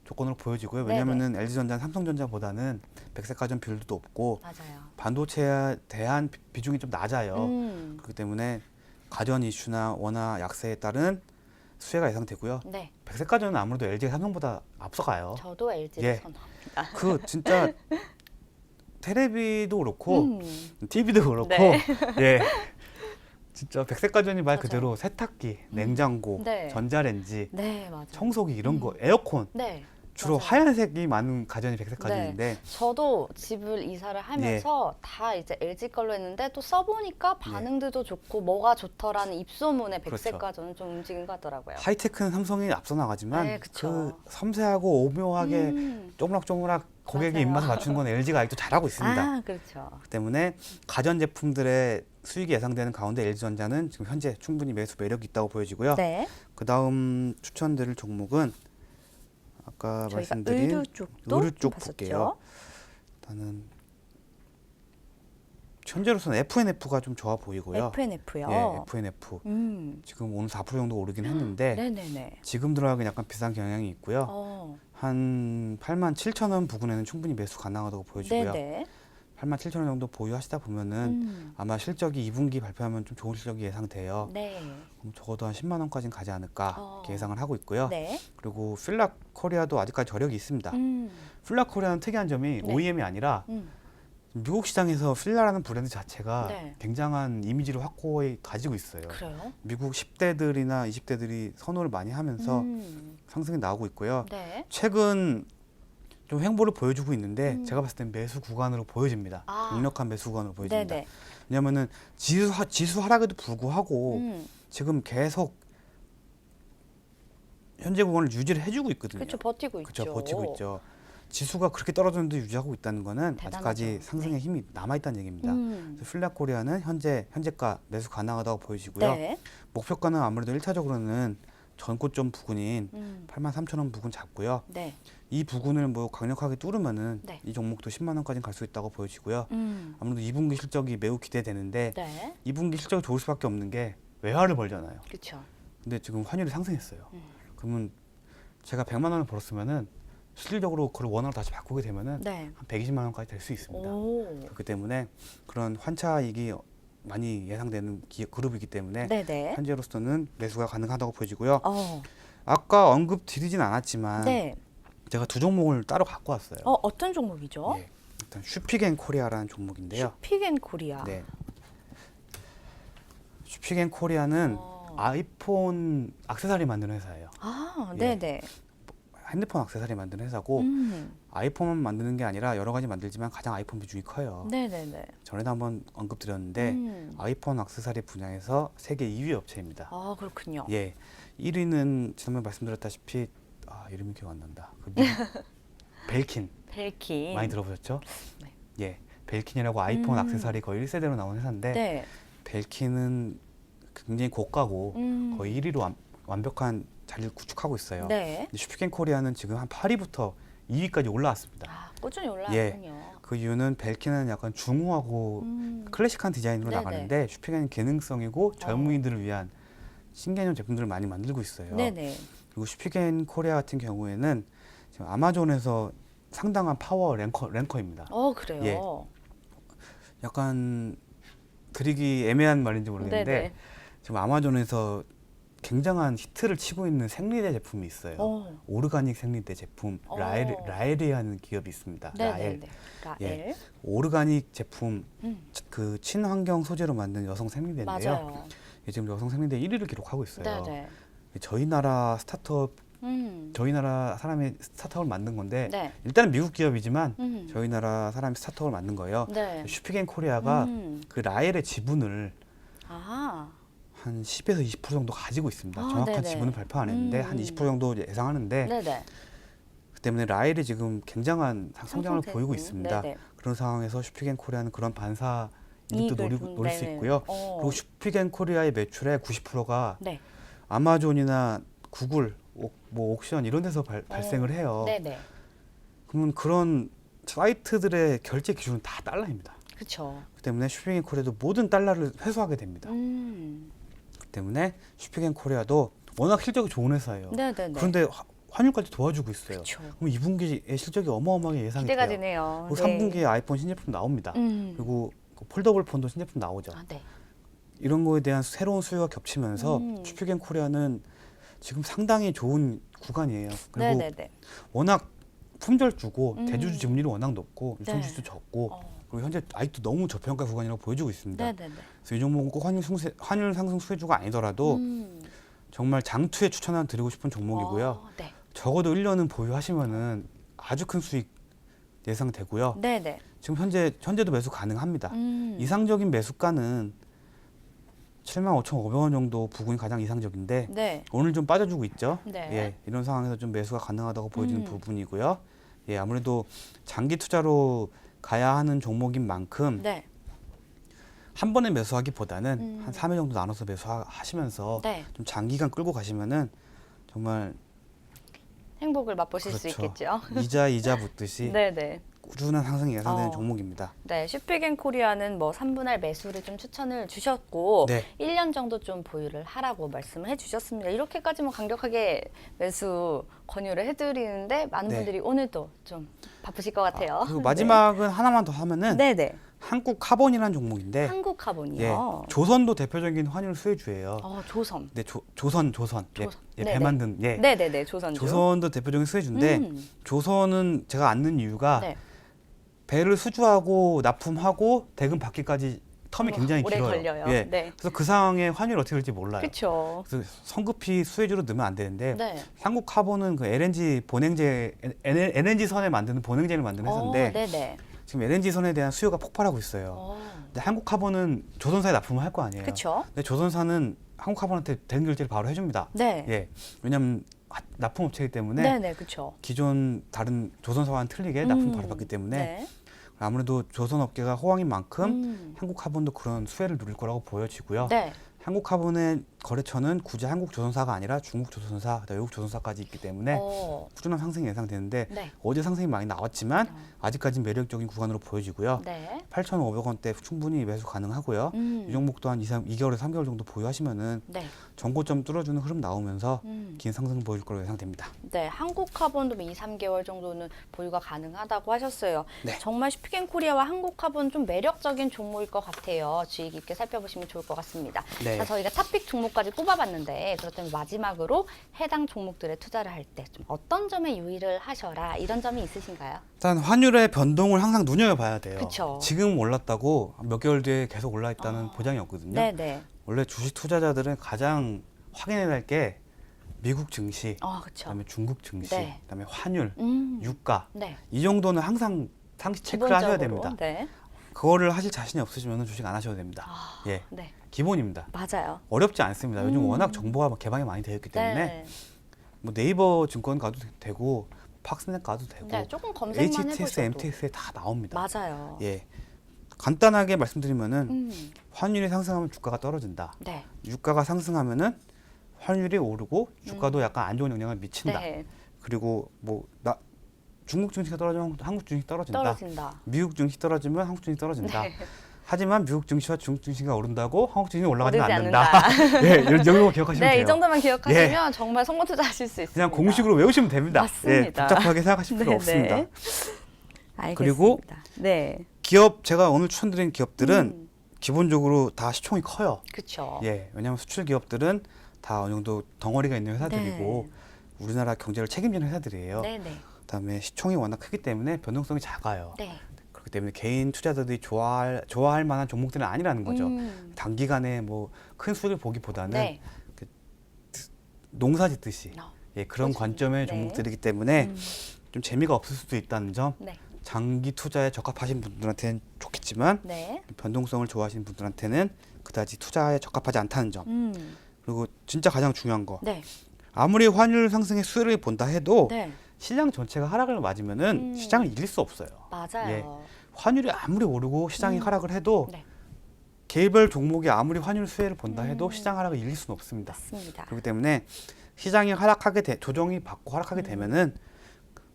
조건으로 보여지고요. 네네. 왜냐하면은 LG전자는 삼성전자보다는 백색가전 비율도 높고 맞아요. 반도체에 대한 비중이 좀 낮아요. 음. 그렇기 때문에 가전 이슈나 원화 약세에 따른 수혜가 예상되고요. 네. 백색가전은 아무래도 LG가 삼성보다 앞서가요. 저도 LG를 예. 선호합니다. 그 진짜 테레비도 그렇고 TV도 그렇고 네. 예. 진짜 백색가전이 말 맞아요. 그대로 세탁기, 냉장고, 네. 전자레인지, 네, 맞아요. 청소기 이런 거, 에어컨 네. 주로 맞아요. 하얀색이 많은 가전이 백색가전인데 저도 집을 이사를 하면서 다 이제 LG 걸로 했는데 또 써보니까 반응들도 좋고 뭐가 좋더라는 입소문에 백색 그렇죠. 가전은 좀 움직인 것 같더라고요. 하이테크는 삼성이 앞서 나가지만 네, 그쵸. 그 섬세하고 오묘하게 쪼무락쪼무락 고객의 맞아요. 입맛에 맞추는 건 LG가 아직도 잘하고 있습니다. 아, 그렇죠. 그렇기 때문에 가전 제품들의 수익이 예상되는 가운데 LG전자는 지금 현재 충분히 매수 매력이 있다고 보여지고요. 네. 그 다음 추천드릴 종목은 아까 저희가 말씀드린 의류 쪽도 의류 좀 쪽 봤었죠. 볼게요. 일단은 현재로서는 FNF가 좀 좋아 보이고요. FNF요. 예, FNF. 지금 오늘 4% 정도 오르긴 했는데 네네네. 지금 들어가긴 약간 비싼 경향이 있고요. 한 87,000원 부근에는 충분히 매수 가능하다고 보여지고요. 네네. 87,000원 정도 보유하시다 보면은 아마 실적이 2분기 발표하면 좀 좋은 실적이 예상돼요. 네. 그럼 적어도 한 10만 원까지는 가지 않을까 이렇게 예상을 하고 있고요. 네. 그리고 필라 코리아도 아직까지 저력이 있습니다. 필라 코리아는 특이한 점이 네. OEM이 아니라 미국 시장에서 필라라는 브랜드 자체가 네. 굉장한 이미지를 확고히 가지고 있어요. 그래요? 미국 10대들이나 20대들이 선호를 많이 하면서 상승이 나오고 있고요. 네. 최근 좀 횡보를 보여주고 있는데 제가 봤을 땐 매수 구간으로 보여집니다. 아. 강력한 매수 구간으로 보여집니다. 네네. 왜냐하면은 지수 하락에도 불구하고 음. 지금 계속 현재 구간을 유지를 해주고 있거든요. 그렇죠. 버티고 있죠. 그렇죠. 버티고 있죠. 지수가 그렇게 떨어졌는데 유지하고 있다는 거는 대단하죠. 아직까지 상승의 힘이 남아있다는 얘기입니다. 그래서 필라코리아는 현재가 매수 가능하다고 보여지고요. 네. 목표가는 아무래도 1차적으로는 전고점 부근인 음. 83,000원 부근 잡고요. 네. 이 부근을 뭐 강력하게 뚫으면은 네. 이 종목도 10만 원까지 갈 수 있다고 보여지고요. 음. 아무래도 2분기 실적이 매우 기대되는데 네. 2분기 실적이 좋을 수밖에 없는 게 외화를 벌잖아요. 그렇죠. 근데 지금 환율이 상승했어요. 그러면 제가 100만 원을 벌었으면은 실질적으로 그걸 원화로 다시 바꾸게 되면은 네. 한 120만 원까지 될 수 있습니다. 오. 그렇기 때문에 그런 환차익이 많이 예상되는 그룹이기 때문에 네네. 현재로서는 매수가 가능하다고 보여지고요. 어. 아까 언급 드리진 않았지만 네. 제가 두 종목을 따로 갖고 왔어요. 어떤 종목이죠? 예, 일단 슈피겐 코리아라는 종목인데요. 슈픽앤 코리아. 네. 슈피겐 코리아는 아이폰 액세서리 만드는 회사예요. 아, 예. 네네. 핸드폰 액세서리 만드는 회사고 아이폰만 만드는 게 아니라 여러 가지 만들지만 가장 아이폰 비중이 커요. 네네네. 전에도 한번 언급드렸는데 아이폰 액세서리 분야에서 세계 2위 업체입니다. 아, 그렇군요. 예, 1위는 지난번에 말씀드렸다시피 이름이 기억 안 난다. 벨킨 벨킨. 많이 들어보셨죠? 네. 예, 벨킨이라고 아이폰 액세서리 거의 1세대로 나온 회사인데 네. 벨킨은 굉장히 고가고 거의 1위로 완벽한 자리를 구축하고 있어요. 네. 근데 슈피겐 코리아는 지금 한 8위부터 2위까지 올라왔습니다. 아, 꾸준히 올라왔군요. 그 이유는 벨킨은 약간 중후하고 클래식한 디자인으로 네네. 나가는데 슈피겐은 개능성이고 젊은이들을 위한 신개념 제품들을 많이 만들고 있어요. 네네. 그리고 슈피겐 코리아 같은 경우에는 지금 아마존에서 상당한 파워 랭커입니다. 그래요. 예. 약간 드리기 애매한 말인지 모르겠는데 네네. 지금 아마존에서 굉장한 히트를 치고 있는 생리대 제품이 있어요. 오르가닉 생리대 제품 라엘이라는 기업이 있습니다. 라엘. 네네네. 라엘. 예. 오르가닉 제품 그 친환경 소재로 만든 여성 생리대인데요. 맞아요. 지금 여성 생리대 1위를 기록하고 있어요. 네네. 저희 나라 스타트업 저희 나라 사람이 스타트업을 만든 건데 네. 일단은 미국 기업이지만 저희 나라 사람이 스타트업을 만든 거예요. 네. 슈피겐 코리아가 그 라헬의 지분을 아. 한 10에서 20% 정도 가지고 있습니다. 아, 정확한 네네. 지분은 발표 안 했는데 한 20% 정도 예상하는데 네네. 그 때문에 라헬이 지금 굉장한 성장을 상승세- 보이고 있습니다. 네네. 그런 상황에서 슈피겐 코리아는 그런 반사 이익도 이익을 노릴 수 네네. 있고요. 그리고 슈피겐 코리아의 매출의 90%가 네. 아마존이나 구글, 뭐 옥션 이런 데서 발생을 해요. 네네. 그러면 그런 사이트들의 결제 기준은 다 달러입니다. 그렇죠. 그 때문에 슈피겐 코리아도 모든 달러를 회수하게 됩니다. 그 때문에 슈피겐 코리아도 워낙 실적이 좋은 회사예요. 네네네. 그런데 환율까지 도와주고 있어요. 그렇죠. 그럼 2분기의 실적이 어마어마하게 예상이 기대가 돼요. 되네요. 그리고 3분기에 아이폰 신제품 나옵니다. 그리고 그 폴더블 폰도 신제품 나오죠. 아, 네. 이런 거에 대한 새로운 수요가 겹치면서 슈피겐 코리아는 지금 상당히 좋은 구간이에요. 그리고 네네네. 워낙 품절주고 대주주 지분율이 워낙 높고 네. 유통주도 적고 어. 그리고 현재 아직도 너무 저평가 구간이라고 보여주고 있습니다. 네네네. 그래서 이 종목은 꼭 환율 상승 수혜주가 아니더라도 정말 장투에 추천을 드리고 싶은 종목이고요. 어, 네. 적어도 1년은 보유하시면은 아주 큰 수익 예상되고요. 네네. 지금 현재도 매수 가능합니다. 이상적인 매수가는 75,500원 정도 부근이 가장 이상적인데 네. 오늘 좀 빠져주고 있죠. 네. 예, 이런 상황에서 좀 매수가 가능하다고 보여지는 부분이고요. 예, 아무래도 장기 투자로 가야 하는 종목인 만큼 네. 한 번에 매수하기보다는 한 3회 정도 나눠서 매수하시면서 네. 좀 장기간 끌고 가시면은 정말 행복을 맛보실 수 그렇죠. 있겠죠. 이자 붙듯이 네네. 꾸준한 상승이 예상되는 어. 종목입니다. 네, 슈피겐 코리아는 뭐 3분할 매수를 좀 추천을 주셨고 네. 1년 정도 좀 보유를 하라고 말씀을 해주셨습니다. 이렇게까지 뭐 강력하게 매수 권유를 해드리는데 많은 네. 분들이 오늘도 좀 바쁘실 것 같아요. 그리고 마지막은 하나만 더 하면은 네. 네네. 한국 카본이라는 종목인데 한국 카본이요. 예, 조선도 대표적인 환율 수혜주예요. 조선. 네, 조선. 예, 예, 배 네네. 만든 예. 네네네, 조선주. 조선도 대표적인 수혜주인데 조선은 제가 앉는 이유가 네. 배를 수주하고 납품하고 대금 받기까지 텀이 굉장히 오래 길어요. 걸려요. 예. 네. 그래서 그 상황에 환율이 어떻게 될지 몰라요. 그렇죠. 그래서 성급히 수혜주로 넣으면 안 되는데 네. 한국 카본은 그 LNG 본행제 LNG 선에 만드는 본행제를 만드는 회사인데 네네. 지금 LNG 선에 대한 수요가 폭발하고 있어요. 근데 한국 카본은 조선사에 납품을 할 거 아니에요. 그렇죠. 근데 조선사는 한국 카본한테 대금 결제를 바로 해줍니다. 네. 예. 왜냐하면 납품업체이기 때문에 네네, 그렇죠. 기존 다른 조선사와는 틀리게 납품 바로 받기 때문에 네. 아무래도 조선업계가 호황인 만큼 한국 카본도 그런 수혜를 누릴 거라고 보여지고요. 네. 한국 카본의 거래처는 굳이 한국 조선사가 아니라 중국 조선사, 그다음에 외국 조선사까지 있기 때문에 꾸준한 상승이 예상되는데 네. 어제 상승이 많이 나왔지만 아직까지는 매력적인 구간으로 보여지고요. 네. 8,500원대 충분히 매수 가능하고요. 이 종목도 한 2개월에서 3개월 정도 보유하시면은 네. 전고점 뚫어주는 흐름 나오면서 긴 상승 보여줄 거로 예상됩니다. 네, 한국 카본도 2, 3개월 정도는 보유가 가능하다고 하셨어요. 네. 정말 슈피겐 코리아와 한국 카본 좀 매력적인 종목일 것 같아요. 주의 깊게 살펴보시면 좋을 것 같습니다. 네. 자, 저희가 탑픽 종목까지 꼽아봤는데 그렇다면 마지막으로 해당 종목들에 투자를 할 때 좀 어떤 점에 유의를 하셔라 이런 점이 있으신가요? 일단 환율의 변동을 항상 눈여겨봐야 돼요. 그쵸. 지금 올랐다고 몇 개월 뒤에 계속 올라 있다는 보장이 없거든요. 네네. 원래 주식 투자자들은 가장 확인해야 할 게 미국 증시, 그렇죠. 그다음에 중국 증시, 네. 그다음에 환율, 음. 유가 네. 이 정도는 항상 상시 체크를 하셔야 기본적으로. 됩니다. 네. 그거를 하실 자신이 없으시면 주식 안 하셔도 됩니다. 예, 네. 기본입니다. 맞아요. 어렵지 않습니다. 요즘 워낙 정보가 개방이 많이 되어 있기 때문에 네. 뭐 네이버 증권 가도 되고 팍스넷 가도 되고 네, 조금 검색만 HTS, 해보셔도. MTS에 다 나옵니다. 맞아요. 예, 간단하게 말씀드리면은 음. 환율이 상승하면 주가가 떨어진다. 네. 유가가 상승하면은 환율이 오르고 주가도 약간 안 좋은 영향을 미친다. 네. 그리고 중국 증시가 떨어지면 한국 증시 떨어진다. 떨어진다. 미국 증시 떨어지면 한국 증시 떨어진다. 네. 하지만 미국 증시와 중국 증시가 오른다고 한국 증시는 올라가지는 오르지 않는다. 예, 이 정도 기억하시면 네, 돼요. 이 정도만 기억하시면 정말 성공 투자하실 수 있습니다. 그냥 공식으로 외우시면 됩니다. 맞습니다. 예, 복잡하게 생각하실 필요 네, 없습니다. 네. 알겠습니다. 그리고 네. 기업 제가 오늘 추천드린 기업들은 기본적으로 다 시총이 커요. 그렇죠. 예, 왜냐하면 수출 기업들은 다 어느 정도 덩어리가 있는 회사들이고 우리나라 경제를 책임지는 회사들이에요. 네, 네. 그다음에 시총이 워낙 크기 때문에 변동성이 작아요. 네. 그렇기 때문에 개인 투자자들이 좋아할 만한 종목들은 아니라는 거죠. 단기간에 뭐 큰 수익을 보기보다는 네. 농사 짓듯이 예, 그런 그렇죠. 관점의 네. 종목들이기 때문에 음. 좀 재미가 없을 수도 있다는 점, 네. 장기 투자에 적합하신 분들한테는 좋겠지만 네. 변동성을 좋아하시는 분들한테는 그다지 투자에 적합하지 않다는 점. 음. 그리고 진짜 가장 중요한 거, 네. 아무리 환율 상승의 수혜를 본다 해도 네. 시장 전체가 하락을 맞으면은 시장을 이길 수 없어요. 맞아요. 예. 환율이 아무리 오르고 시장이 하락을 해도 네. 개별 종목이 아무리 환율 수혜를 본다 해도 시장 하락을 이길 수는 없습니다. 맞습니다. 그렇기 때문에 시장이 조정이 받고 하락하게 되면은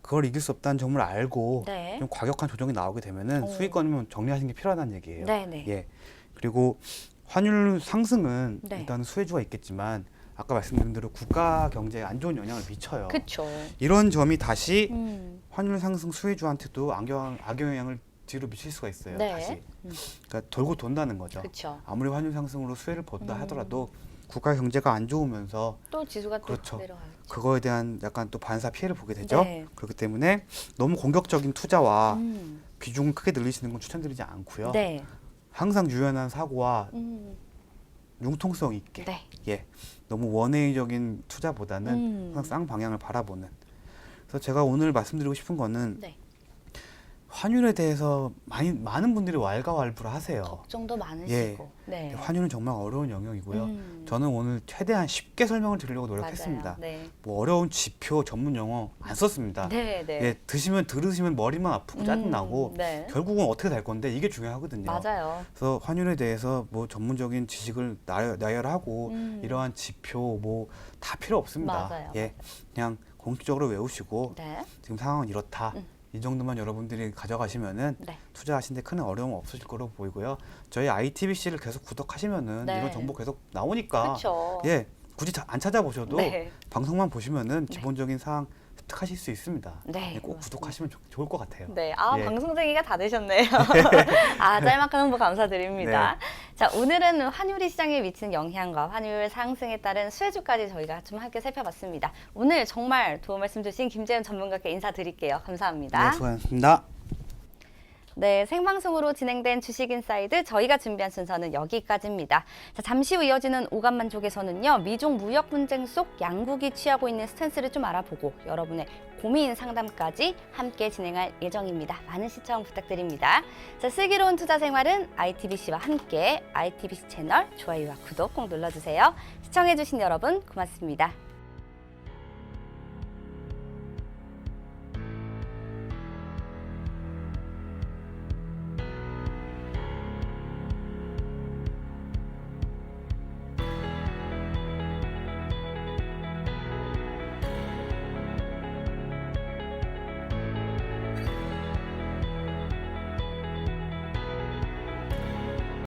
그걸 이길 수 없다는 점을 알고 네. 좀 과격한 조정이 나오게 되면은 수익권이면 정리하시는 게 필요하다는 얘기예요. 네네. 예. 그리고 환율 상승은 네. 일단 수혜주가 있겠지만 아까 말씀드린 대로 국가 경제에 안 좋은 영향을 미쳐요. 그렇죠. 이런 점이 다시 음. 환율 상승 수혜주한테도 악영향을 뒤로 미칠 수가 있어요. 네. 다시. 그러니까 돌고 돈다는 거죠. 그렇죠. 아무리 환율 상승으로 수혜를 본다 하더라도 국가 경제가 안 좋으면서 또 지수가 또 그렇죠. 내려가요. 그거에 대한 약간 또 반사 피해를 보게 되죠. 네. 그렇기 때문에 너무 공격적인 투자와 음. 비중을 크게 늘리시는 건 추천드리지 않고요. 네. 항상 유연한 사고와 음. 융통성 있게 네. 예, 너무 원웨이적인 투자보다는 항상 쌍방향을 바라보는. 그래서 제가 오늘 말씀드리고 싶은 거는 네. 환율에 대해서 많은 분들이 왈가왈부를 하세요. 걱정도 예. 많으시고. 네. 환율은 정말 어려운 영역이고요. 음. 저는 오늘 최대한 쉽게 설명을 드리려고 맞아요. 노력했습니다. 네. 뭐 어려운 지표 전문 용어 안 썼습니다. 네, 네. 예, 들으시면 머리만 아프고 짜증나고 네. 결국은 어떻게 될 건데 이게 중요하거든요. 맞아요. 그래서 환율에 대해서 뭐 전문적인 지식을 나열하고 이러한 지표 뭐 다 필요 없습니다. 맞아요. 예, 그냥 공식적으로 외우시고 네. 지금 상황은 이렇다. 이 정도만 여러분들이 가져가시면은 네. 투자하시는데 큰 어려움 없으실 거로 보이고요. 저희 ITBC를 계속 구독하시면은 네. 이런 정보 계속 나오니까 그렇죠. 예, 굳이 안 찾아보셔도 네. 방송만 보시면은 기본적인 사항 습득하실 수 있습니다. 네, 예, 꼭 맞습니다. 구독하시면 좋을 것 같아요. 네, 아 예. 방송쟁이가 다 되셨네요. 아 짤막한 홍보 감사드립니다. 네. 자 오늘은 환율이 시장에 미치는 영향과 환율 상승에 따른 수혜주까지 저희가 좀 함께 살펴봤습니다. 오늘 정말 도움 말씀 주신 김재현 전문가께 인사드릴게요. 감사합니다. 네, 수고하셨습니다. 네, 생방송으로 진행된 주식인사이드 저희가 준비한 순서는 여기까지입니다. 자, 잠시 후 이어지는 오감만족에서는요. 미중 무역 분쟁 속 양국이 취하고 있는 스탠스를 좀 알아보고 여러분의 고민 상담까지 함께 진행할 예정입니다. 많은 시청 부탁드립니다. 자, 슬기로운 투자 생활은 ITBC와 함께 ITBC 채널 좋아요와 구독 꼭 눌러주세요. 시청해주신 여러분 고맙습니다.